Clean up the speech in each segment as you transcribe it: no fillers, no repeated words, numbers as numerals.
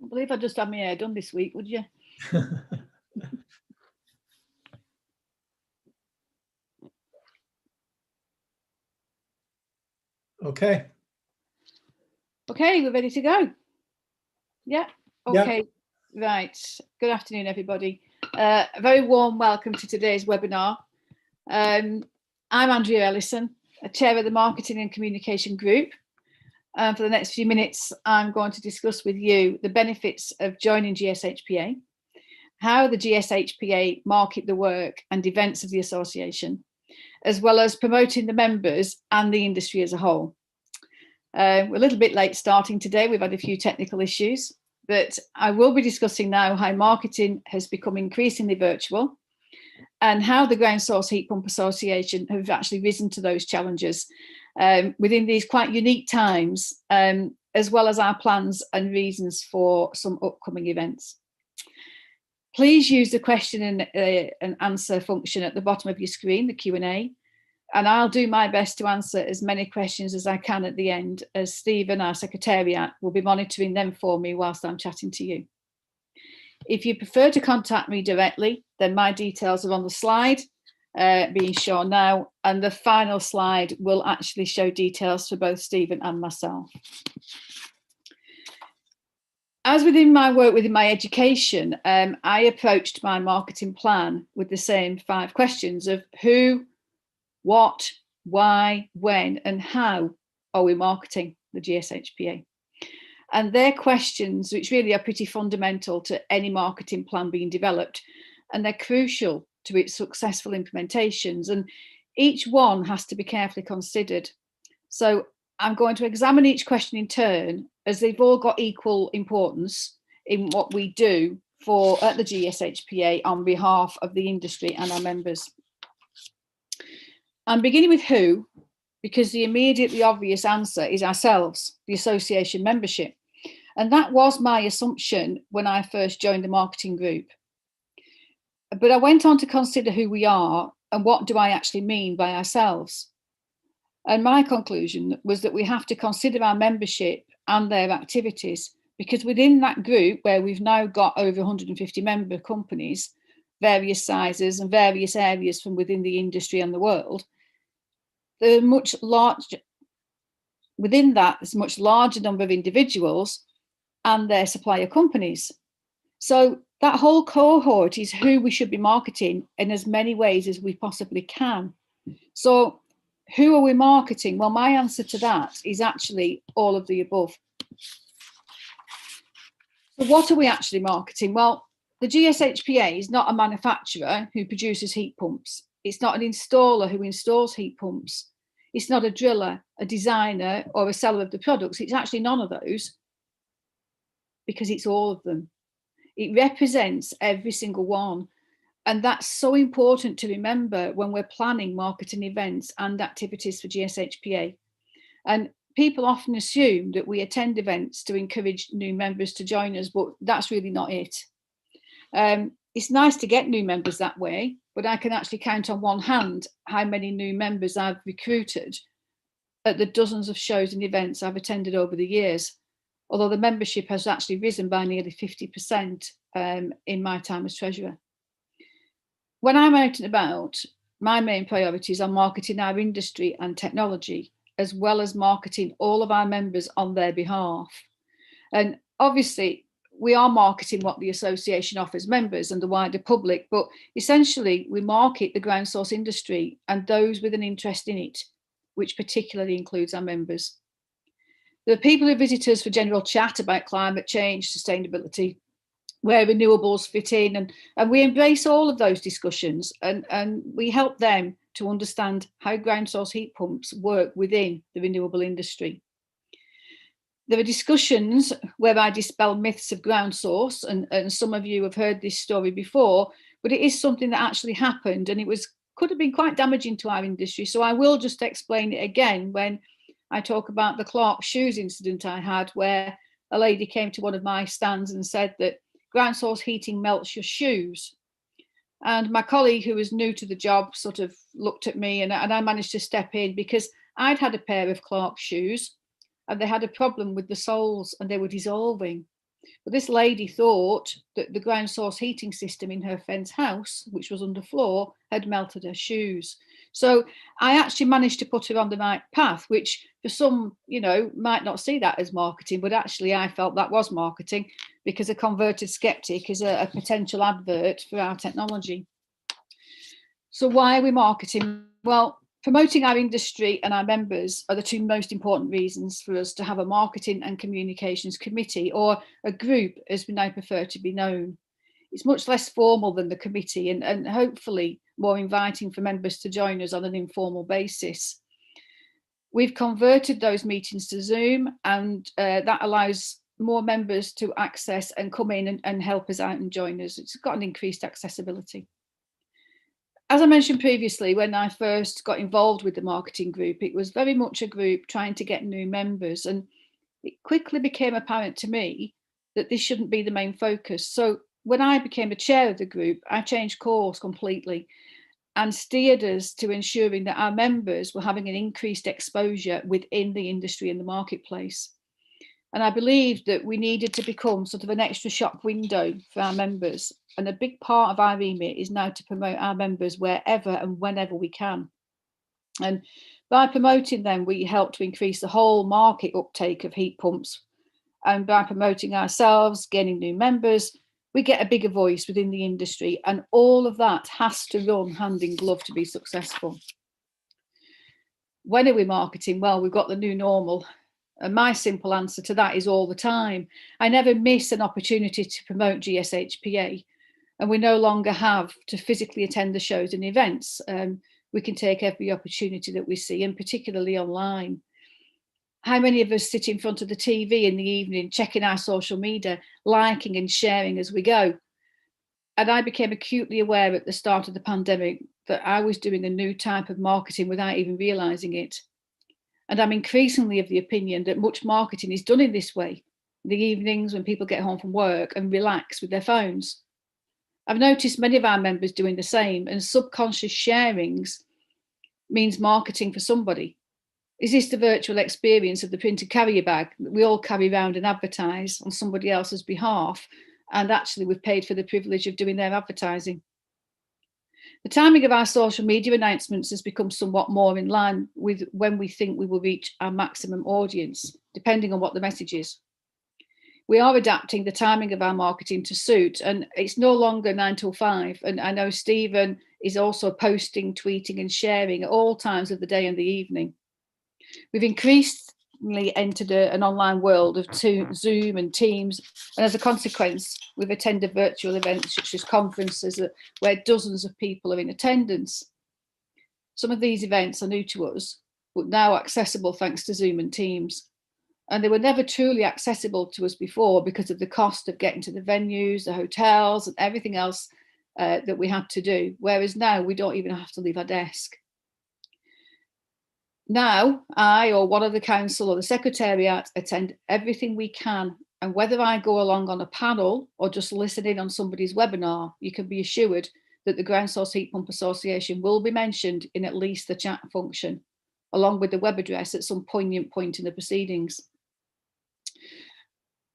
I believe I just had my hair done this week, would you? Okay. Okay, we're ready to go. Yeah. Okay. Yep. Right. Good afternoon, everybody. A very warm welcome to today's webinar. I'm Andrea Ellison, chair of the Marketing and Communication Group. For the next few minutes, I'm going to discuss with you the benefits of joining GSHPA, how the GSHPA market the work and events of the association, as well as promoting the members and the industry as a whole. We're a little bit late starting today. We've had a few technical issues, but I will be discussing now how marketing has become increasingly virtual and how the Ground Source Heat Pump Association have actually risen to those challenges within these quite unique times, as well as our plans and reasons for some upcoming events. Please use the question and answer function at the bottom of your screen, the Q&A, and I'll do my best to answer as many questions as I can at the end, as Stephen, our secretariat, will be monitoring them for me whilst I'm chatting to you. If you prefer to contact me directly, then my details are on the slide being shown now, and the final slide will actually show details for both Stephen and myself. As within my work within my education, I approached my marketing plan with the same 5 questions of who, what, why, when, and how are we marketing the GSHPA? And they're questions which really are pretty fundamental to any marketing plan being developed, and they're crucial to its successful implementations, and each one has to be carefully considered. So I'm going to examine each question in turn, as they've all got equal importance in what we do at the GSHPA on behalf of the industry and our members. I'm beginning with who, because the immediately obvious answer is ourselves, the association membership. And that was my assumption when I first joined the marketing group. But I went on to consider who we are and what do I actually mean by ourselves. And my conclusion was that we have to consider our membership and their activities, because within that group, where we've now got over 150 member companies, various sizes and various areas from within the industry and the world, there are much larger, within that, there's a much larger number of individuals and their supplier companies. So that whole cohort is who we should be marketing in as many ways as we possibly can. So who are we marketing? Well, my answer to that is actually all of the above. So what are we actually marketing? Well, the GSHPA is not a manufacturer who produces heat pumps. It's not an installer who installs heat pumps. It's not a driller, a designer, or a seller of the products. It's actually none of those, because it's all of them. It represents every single one. And that's so important to remember when we're planning marketing events and activities for GSHPA. And people often assume that we attend events to encourage new members to join us, but that's really not it. It's nice to get new members that way, but I can actually count on one hand how many new members I've recruited at the dozens of shows and events I've attended over the years, although the membership has actually risen by nearly 50% in my time as treasurer. When I'm out and about, my main priorities are marketing our industry and technology, as well as marketing all of our members on their behalf. And obviously, we are marketing what the association offers members and the wider public, but essentially we market the ground source industry and those with an interest in it, which particularly includes our members. There are people who visit us for general chat about climate change, sustainability, where renewables fit in, and we embrace all of those discussions, and we help them to understand how ground source heat pumps work within the renewable industry. There are discussions where I dispel myths of ground source, and some of you have heard this story before, but it is something that actually happened, and it could have been quite damaging to our industry. So I will just explain it again when I talk about the Clark shoes incident I had, where a lady came to one of my stands and said that ground source heating melts your shoes. And my colleague, who was new to the job, sort of looked at me, and I managed to step in because I'd had a pair of Clark shoes and they had a problem with the soles and they were dissolving. But this lady thought that the ground source heating system in her friend's house, which was underfloor, had melted her shoes. So I actually managed to put her on the right path, which for some, might not see that as marketing, but actually I felt that was marketing, because a converted skeptic is a potential advert for our technology. So why are we marketing? Well, promoting our industry and our members are the two most important reasons for us to have a marketing and communications committee, or a group as we now prefer to be known. It's much less formal than the committee, and hopefully more inviting for members to join us on an informal basis. We've converted those meetings to Zoom, and that allows more members to access and come in and help us out and join us. It's got an increased accessibility. As I mentioned previously, when I first got involved with the marketing group, it was very much a group trying to get new members, and it quickly became apparent to me that this shouldn't be the main focus. So when I became the chair of the group, I changed course completely and steered us to ensuring that our members were having an increased exposure within the industry and the marketplace. And I believed that we needed to become sort of an extra shop window for our members. And a big part of our remit is now to promote our members wherever and whenever we can. And by promoting them, we help to increase the whole market uptake of heat pumps. And by promoting ourselves, gaining new members, we get a bigger voice within the industry. And all of that has to run hand in glove to be successful. When are we marketing? Well, we've got the new normal. And my simple answer to that is all the time. I never miss an opportunity to promote GSHPA, and we no longer have to physically attend the shows and events. We can take every opportunity that we see, and particularly online. How many of us sit in front of the TV in the evening, checking our social media, liking and sharing as we go? And I became acutely aware at the start of the pandemic that I was doing a new type of marketing without even realizing it. And I'm increasingly of the opinion that much marketing is done in this way, in the evenings when people get home from work and relax with their phones. I've noticed many of our members doing the same, and subconscious sharings means marketing for somebody. Is this the virtual experience of the printed carrier bag that we all carry around and advertise on somebody else's behalf? And actually we've paid for the privilege of doing their advertising. The timing of our social media announcements has become somewhat more in line with when we think we will reach our maximum audience, depending on what the message is. We are adapting the timing of our marketing to suit, and it's no longer 9 till 5. And I know Stephen is also posting, tweeting and sharing at all times of the day and the evening. We've increasingly entered an online world of Zoom and Teams, and as a consequence, we've attended virtual events such as conferences where dozens of people are in attendance. Some of these events are new to us, but now accessible thanks to Zoom and Teams. And they were never truly accessible to us before because of the cost of getting to the venues, the hotels, and everything else that we had to do. Whereas now we don't even have to leave our desk. Now, I or one of the council or the secretariat attend everything we can. And whether I go along on a panel or just listen in on somebody's webinar, you can be assured that the Ground Source Heat Pump Association will be mentioned in at least the chat function, along with the web address at some poignant point in the proceedings.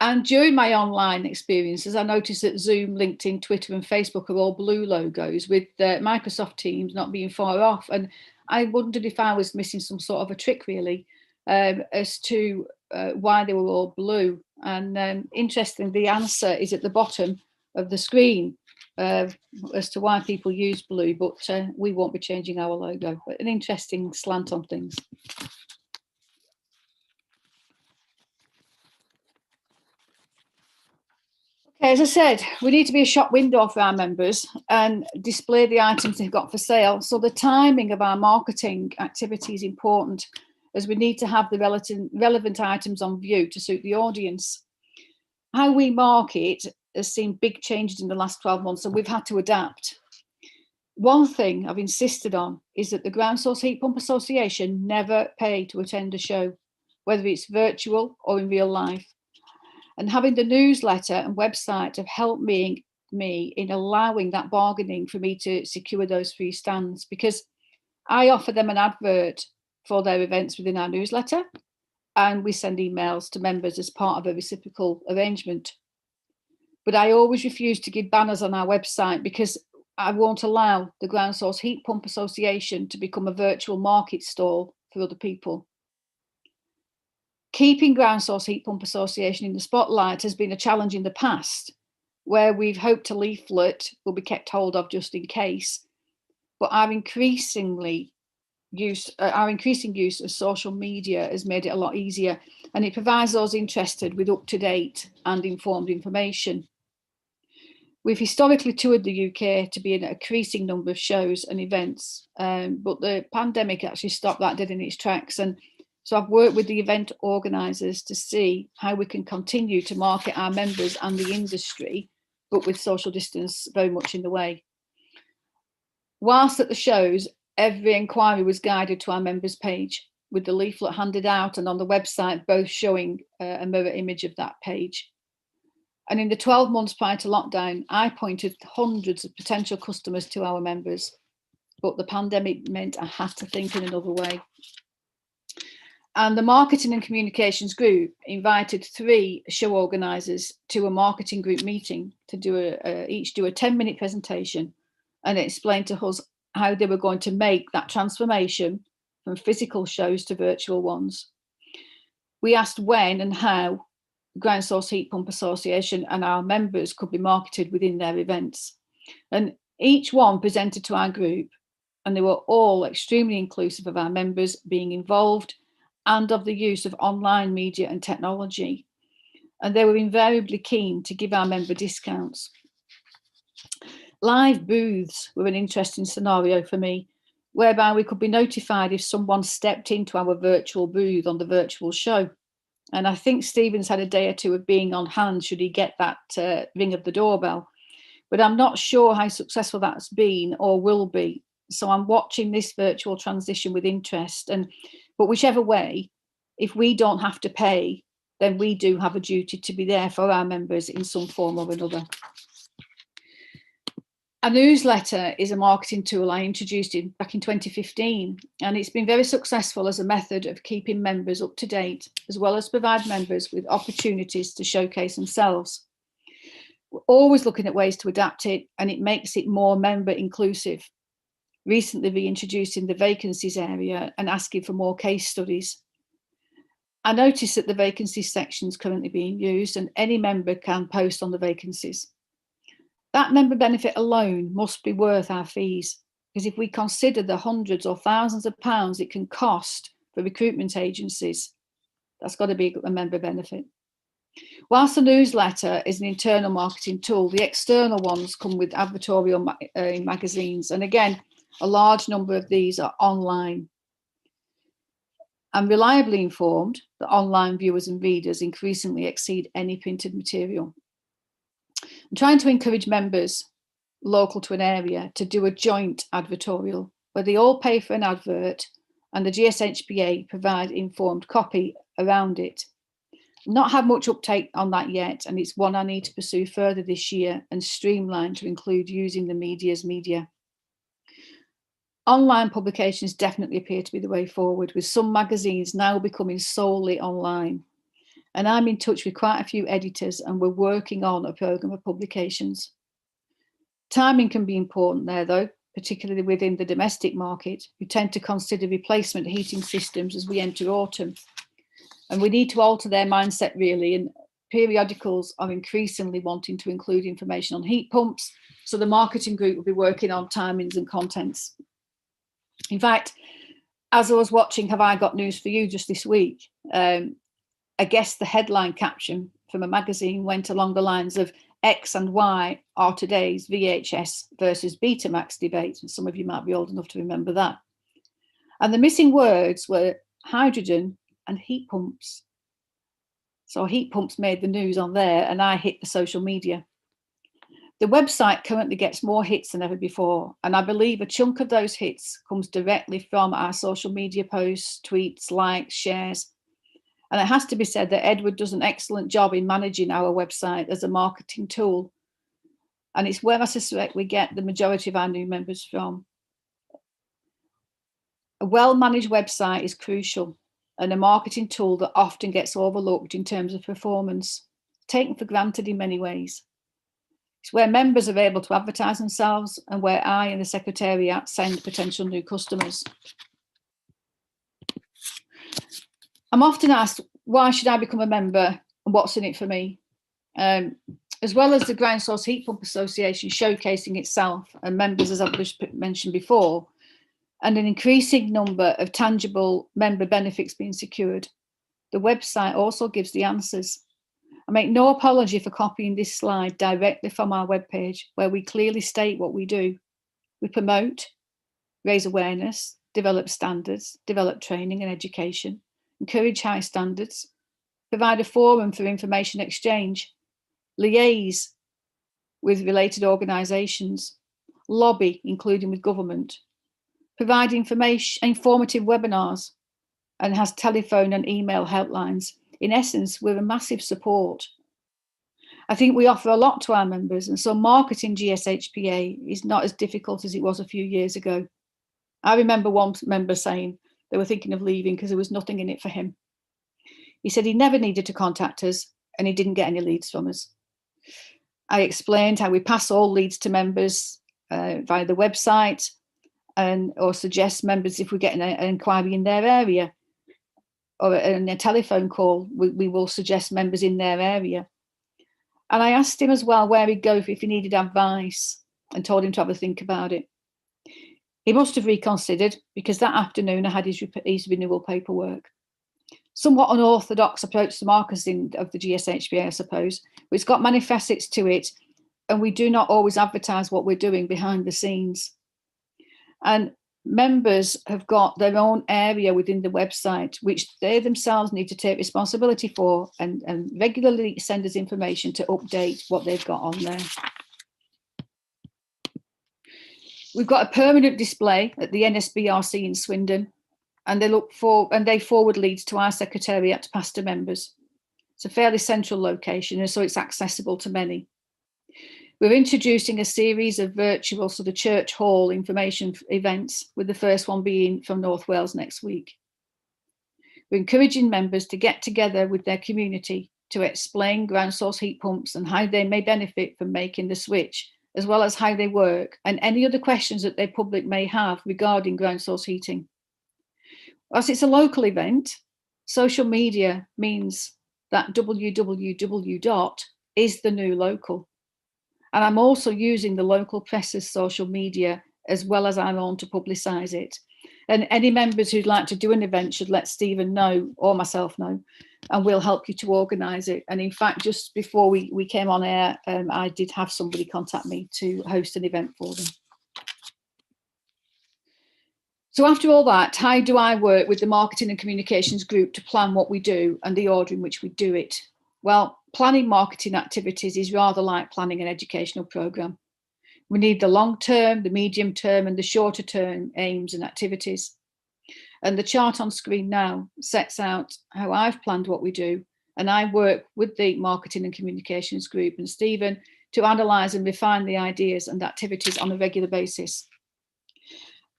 And during my online experiences, I noticed that Zoom, LinkedIn, Twitter and Facebook are all blue logos, with Microsoft Teams not being far off. And I wondered if I was missing some sort of a trick, really, as to why they were all blue. And interestingly, the answer is at the bottom of the screen as to why people use blue, but we won't be changing our logo. But an interesting slant on things. Okay, as I said, we need to be a shop window for our members and display the items they've got for sale. So the timing of our marketing activity is important, as we need to have the relevant items on view to suit the audience. How we market has seen big changes in the last 12 months, and we've had to adapt. One thing I've insisted on is that the Ground Source Heat Pump Association never pay to attend a show, whether it's virtual or in real life. And having the newsletter and website have helped me in allowing that bargaining for me to secure those free stands, because I offer them an advert for their events within our newsletter, and we send emails to members as part of a reciprocal arrangement. But I always refuse to give banners on our website because I won't allow the Ground Source Heat Pump Association to become a virtual market stall for other people. Keeping Ground Source Heat Pump Association in the spotlight has been a challenge in the past, where we've hoped a leaflet will be kept hold of just in case. But our increasing use of social media has made it a lot easier, and it provides those interested with up-to-date and informed information. We've historically toured the UK to be in a increasing number of shows and events, but the pandemic actually stopped that dead in its tracks. And so I've worked with the event organisers to see how we can continue to market our members and the industry, but with social distance very much in the way. Whilst at the shows, every inquiry was guided to our members page, with the leaflet handed out and on the website both showing a mirror image of that page. And in the 12 months prior to lockdown, I pointed hundreds of potential customers to our members, but the pandemic meant I had to think in another way. And the marketing and communications group invited 3 show organisers to a marketing group meeting to each do a 10-minute presentation and explain to us how they were going to make that transformation from physical shows to virtual ones. We asked when and how Ground Source Heat Pump Association and our members could be marketed within their events. And each one presented to our group, and they were all extremely inclusive of our members being involved and of the use of online media and technology. And they were invariably keen to give our member discounts. Live booths were an interesting scenario for me, whereby we could be notified if someone stepped into our virtual booth on the virtual show. And I think Stephen's had a day or two of being on hand should he get that ring of the doorbell. But I'm not sure how successful that's been or will be. So I'm watching this virtual transition with interest. But whichever way, if we don't have to pay, then we do have a duty to be there for our members in some form or another. A newsletter is a marketing tool I introduced back in 2015, and it's been very successful as a method of keeping members up to date, as well as provide members with opportunities to showcase themselves. We're always looking at ways to adapt it, and it makes it more member inclusive. Recently reintroducing the vacancies area and asking for more case studies. I noticed that the vacancies section is currently being used, and any member can post on the vacancies. That member benefit alone must be worth our fees, because if we consider the hundreds or thousands of pounds it can cost for recruitment agencies, that's got to be a member benefit. Whilst the newsletter is an internal marketing tool, the external ones come with advertorial in magazines, and again, a large number of these are online. I'm reliably informed that online viewers and readers increasingly exceed any printed material. I'm trying to encourage members local to an area to do a joint advertorial where they all pay for an advert and the GSHPA provide informed copy around it. I've not had much uptake on that yet, and it's one I need to pursue further this year and streamline to include using the media's media. Online publications definitely appear to be the way forward, with some magazines now becoming solely online. And I'm in touch with quite a few editors, and we're working on a programme of publications. Timing can be important there, though, particularly within the domestic market. We tend to consider replacement heating systems as we enter autumn. And we need to alter their mindset, really, and periodicals are increasingly wanting to include information on heat pumps, so the marketing group will be working on timings and contents. In fact, as I was watching Have I Got News For You just this week, I guess the headline caption from a magazine went along the lines of X and Y are today's VHS versus Betamax debate. And some of you might be old enough to remember that. And the missing words were hydrogen and heat pumps. So heat pumps made the news on there, and I hit the social media. The website currently gets more hits than ever before, and I believe a chunk of those hits comes directly from our social media posts, tweets, likes, shares. And it has to be said that Edward does an excellent job in managing our website as a marketing tool. And it's where I suspect we get the majority of our new members from. A well-managed website is crucial, and a marketing tool that often gets overlooked in terms of performance, taken for granted in many ways. It's where members are able to advertise themselves and where I and the Secretariat send potential new customers. I'm often asked, why should I become a member and what's in it for me? As well as the Ground Source Heat Pump Association showcasing itself and members, as I've mentioned before, and an increasing number of tangible member benefits being secured, the website also gives the answers. I make no apology for copying this slide directly from our webpage, where we clearly state what we do. We promote, raise awareness, develop standards, develop training and education, encourage high standards, provide a forum for information exchange, liaise with related organisations, lobby, including with government, provide informative webinars, and has telephone and email helplines. In essence, we're a massive support. I think we offer a lot to our members, and so marketing GSHPA is not as difficult as it was a few years ago. I remember one member saying they were thinking of leaving because there was nothing in it for him. He said he never needed to contact us and he didn't get any leads from us. I explained how we pass all leads to members via the website or suggest members if we get an inquiry in their area or in a telephone call, we will suggest members in their area. And I asked him as well where he'd go if he needed advice and told him to have a think about it. He must have reconsidered because that afternoon I had his renewal paperwork. Somewhat unorthodox approach to marketing of the GSHPA, I suppose, but it's got many facets to it, and we do not always advertise what we're doing behind the scenes. And members have got their own area within the website, which they themselves need to take responsibility for and regularly send us information to update what they've got on there. We've got a permanent display at the NSBRC in Swindon, and they forward leads to our secretariat to pass to members. It's a fairly central location, and so it's accessible to many. We're introducing a series of virtual sort of church hall information events, with the first one being from North Wales next week. We're encouraging members to get together with their community to explain ground source heat pumps and how they may benefit from making the switch, as well as how they work and any other questions that their public may have regarding ground source heating. Whilst it's a local event, social media means that www. is the new local. And I'm also using the local press's social media as well as our own to publicise it. And any members who'd like to do an event should let Stephen know or myself know, and we'll help you to organise it. And in fact, just before we came on air, I did have somebody contact me to host an event for them. So after all that, how do I work with the marketing and communications group to plan what we do and the order in which we do it? Well, planning marketing activities is rather like planning an educational programme. We need the long term, the medium term and the shorter term aims and activities. And the chart on screen now sets out how I've planned what we do. And I work with the marketing and communications group and Stephen to analyse and refine the ideas and activities on a regular basis.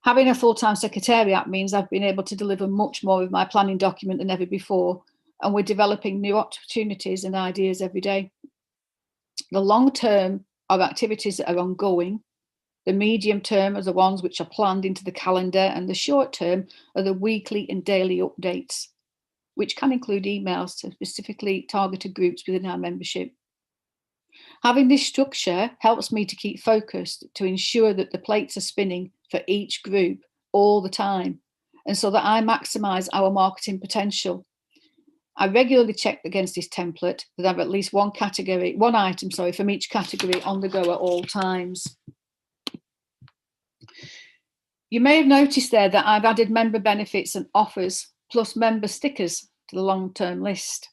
Having a full-time secretariat means I've been able to deliver much more of my planning document than ever before, and we're developing new opportunities and ideas every day. The long term are activities that are ongoing. The medium term are the ones which are planned into the calendar, and the short term are the weekly and daily updates, which can include emails to specifically targeted groups within our membership. Having this structure helps me to keep focused to ensure that the plates are spinning for each group all the time, and so that I maximise our marketing potential. I regularly check against this template that I have at least one item from each category on the go at all times. You may have noticed there that I've added member benefits and offers plus member stickers to the long-term list.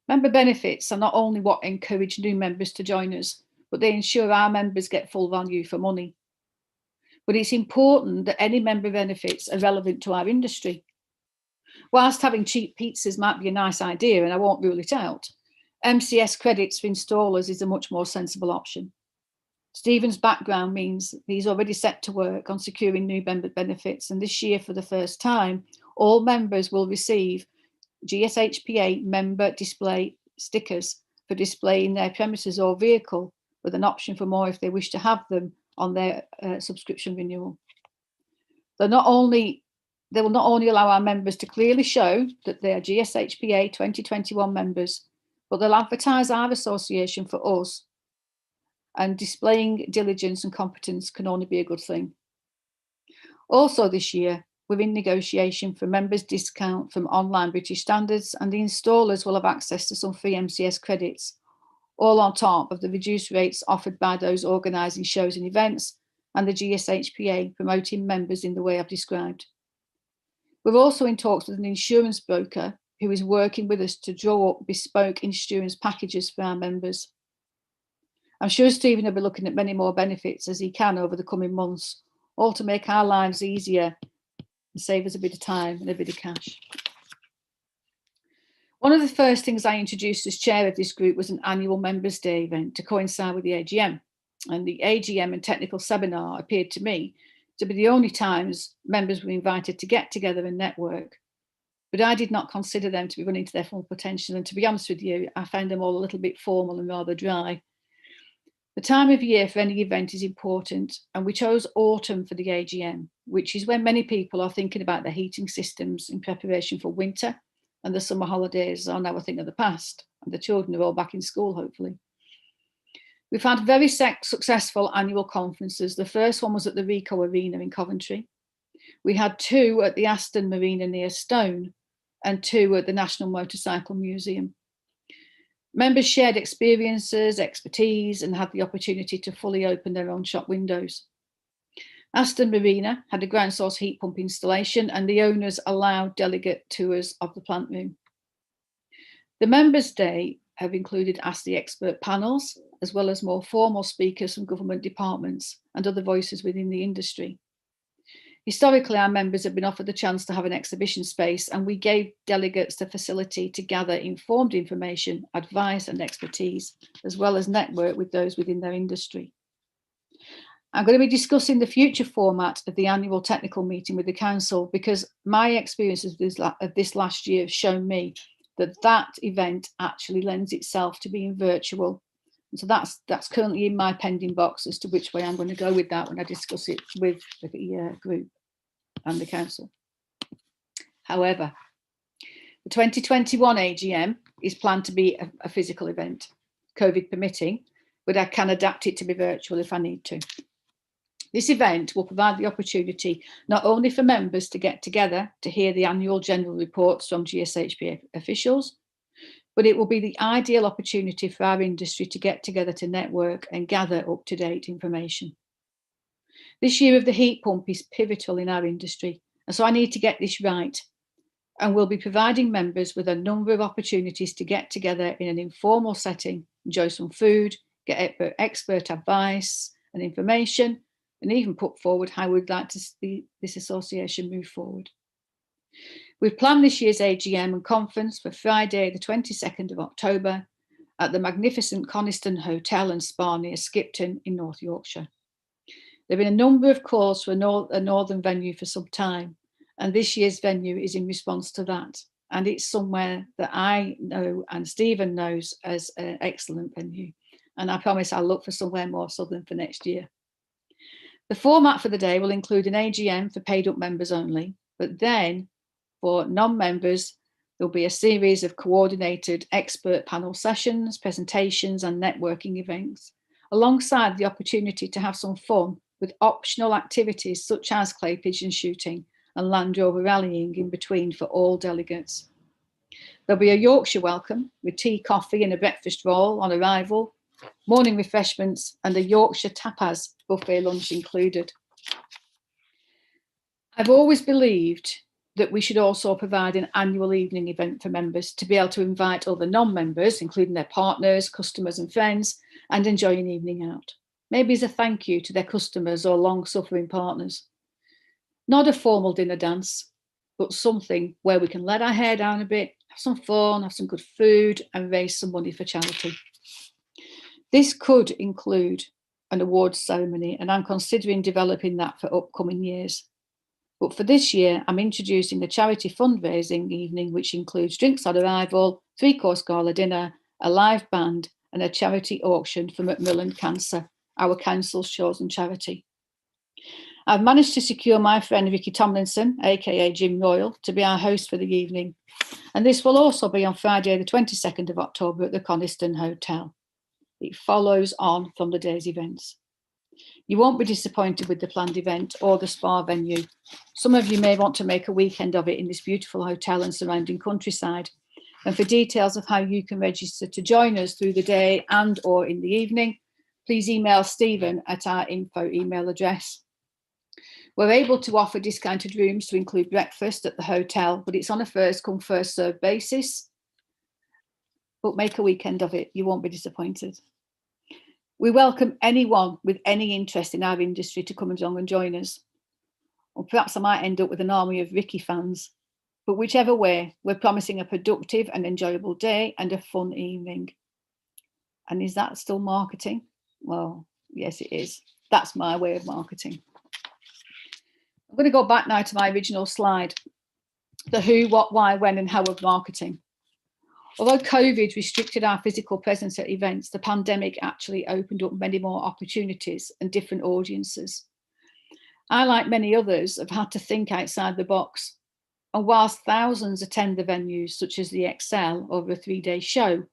Member benefits are not only what encourage new members to join us, but they ensure our members get full value for money. But it's important that any member benefits are relevant to our industry. Whilst having cheap pizzas might be a nice idea, and I won't rule it out, MCS credits for installers is a much more sensible option. Stephen's background means he's already set to work on securing new member benefits, and this year, for the first time, all members will receive GSHPA member display stickers for display in their premises or vehicle, with an option for more if they wish to have them on their subscription renewal. They will not only allow our members to clearly show that they are GSHPA 2021 members, but they'll advertise our association for us, and displaying diligence and competence can only be a good thing. Also this year, we're in negotiation for members' discount from online British standards, and the installers will have access to some free MCS credits, all on top of the reduced rates offered by those organising shows and events and the GSHPA promoting members in the way I've described. We're also in talks with an insurance broker who is working with us to draw up bespoke insurance packages for our members. I'm sure Stephen will be looking at many more benefits as he can over the coming months, all to make our lives easier and save us a bit of time and a bit of cash. One of the first things I introduced as chair of this group was an annual Members' Day event to coincide with the AGM. And the AGM and technical seminar appeared to me to be the only times members were invited to get together and network. But I did not consider them to be running to their full potential. And to be honest with you, I found them all a little bit formal and rather dry. The time of year for any event is important, and we chose autumn for the AGM, which is when many people are thinking about their heating systems in preparation for winter, and the summer holidays are now a thing of the past, and the children are all back in school, hopefully. We've had very successful annual conferences. The first one was at the Rico Arena in Coventry. We had 2 at the Aston Marina near Stone and 2 at the National Motorcycle Museum. Members shared experiences, expertise, and had the opportunity to fully open their own shop windows. Aston Marina had a ground source heat pump installation, and the owners allowed delegate tours of the plant room. The Members' Day have included Ask the Expert panels, as well as more formal speakers from government departments and other voices within the industry. Historically, our members have been offered the chance to have an exhibition space, and we gave delegates the facility to gather informed information, advice and expertise, as well as network with those within their industry. I'm going to be discussing the future format of the annual technical meeting with the council, because my experiences of this last year have shown me that event actually lends itself to being virtual. And so that's currently in my pending box as to which way I'm going to go with that when I discuss it with the group and the council. However, the 2021 AGM is planned to be a physical event, COVID permitting, but I can adapt it to be virtual if I need to. This event will provide the opportunity not only for members to get together to hear the annual general reports from GSHPA officials, but it will be the ideal opportunity for our industry to get together to network and gather up-to-date information. This year of the heat pump is pivotal in our industry, and so I need to get this right. And we'll be providing members with a number of opportunities to get together in an informal setting, enjoy some food, get expert advice and information, and even put forward how we'd like to see this association move forward. We've planned this year's AGM and conference for Friday, the 22nd of October at the magnificent Coniston Hotel and Spa near Skipton in North Yorkshire. There have been a number of calls for a northern venue for some time, and this year's venue is in response to that. And it's somewhere that I know and Stephen knows as an excellent venue. And I promise I'll look for somewhere more southern for next year. The format for the day will include an AGM for paid up members only, but then for non-members, there'll be a series of coordinated expert panel sessions, presentations and networking events, alongside the opportunity to have some fun with optional activities such as clay pigeon shooting and Land Rover rallying in between for all delegates. There'll be a Yorkshire welcome with tea, coffee and a breakfast roll on arrival, morning refreshments and a Yorkshire tapas buffet lunch included. I've always believed that we should also provide an annual evening event for members to be able to invite other non-members, including their partners, customers and friends, and enjoy an evening out. Maybe as a thank you to their customers or long-suffering partners. Not a formal dinner dance, but something where we can let our hair down a bit, have some fun, have some good food and raise some money for charity. This could include an awards ceremony, and I'm considering developing that for upcoming years. But for this year, I'm introducing a charity fundraising evening, which includes drinks on arrival, 3-course gala dinner, a live band, and a charity auction for Macmillan Cancer, our council's chosen charity. I've managed to secure my friend Vicky Tomlinson, aka Jim Royal, to be our host for the evening. And this will also be on Friday, the 22nd of October at the Coniston Hotel. It follows on from the day's events. You won't be disappointed with the planned event or the spa venue. Some of you may want to make a weekend of it in this beautiful hotel and surrounding countryside. And for details of how you can register to join us through the day and or in the evening, please email Stephen at our info email address. We're able to offer discounted rooms to include breakfast at the hotel, but it's on a first come, first served basis. But make a weekend of it. You won't be disappointed. We welcome anyone with any interest in our industry to come along and join us. Or perhaps I might end up with an army of Ricky fans. But whichever way, we're promising a productive and enjoyable day and a fun evening. And is that still marketing? Well, yes, it is. That's my way of marketing. I'm going to go back now to my original slide. The who, what, why, when, and how of marketing. Although COVID restricted our physical presence at events, the pandemic actually opened up many more opportunities and different audiences. I, like many others, have had to think outside the box. And whilst thousands attend the venues, such as the Excel over a 3-day show,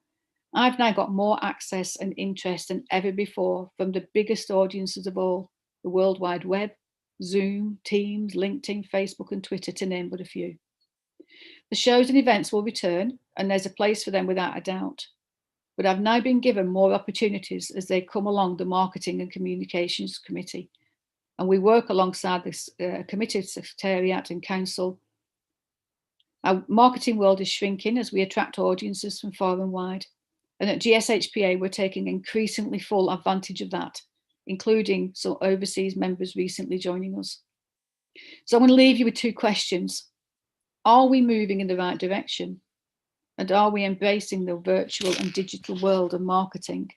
I've now got more access and interest than ever before from the biggest audiences of all, the World Wide Web, Zoom, Teams, LinkedIn, Facebook, and Twitter, to name but a few. The shows and events will return, and there's a place for them without a doubt. But I've now been given more opportunities as they come along the Marketing and Communications Committee. And we work alongside this committee secretariat and council. Our marketing world is shrinking as we attract audiences from far and wide. And at GSHPA, we're taking increasingly full advantage of that, including some overseas members recently joining us. So I'm going to leave you with 2 questions. Are we moving in the right direction? And are we embracing the virtual and digital world of marketing?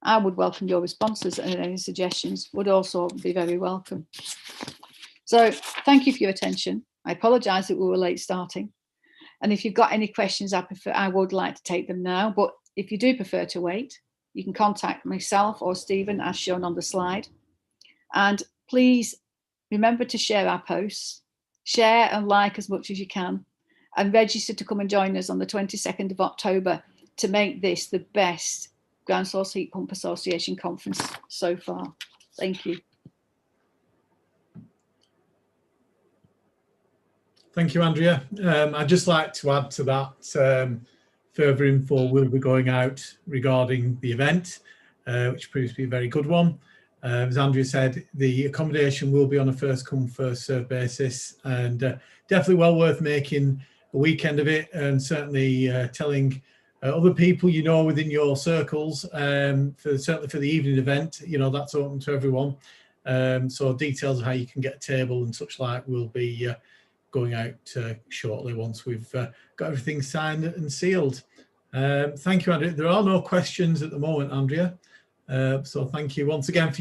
I would welcome your responses, and any suggestions would also be very welcome. So thank you for your attention. I apologise that we were late starting. And if you've got any questions, I would like to take them now. But if you do prefer to wait, you can contact myself or Stephen as shown on the slide. And please remember to share our posts, share and like as much as you can, and register to come and join us on the 22nd of October to make this the best Ground Source Heat Pump Association conference so far. Thank you. Thank you, Andrea. I'd just like to add to that, further info will be going out regarding the event, which proves to be a very good one. As Andrea said, the accommodation will be on a first come, first served basis, and definitely well worth making a weekend of it, and certainly telling other people you know within your circles, certainly for the evening event, you know, that's open to everyone. So details of how you can get a table and such like will be going out shortly once we've got everything signed and sealed. Thank you, Andrea. There are no questions at the moment, Andrea. So thank you once again for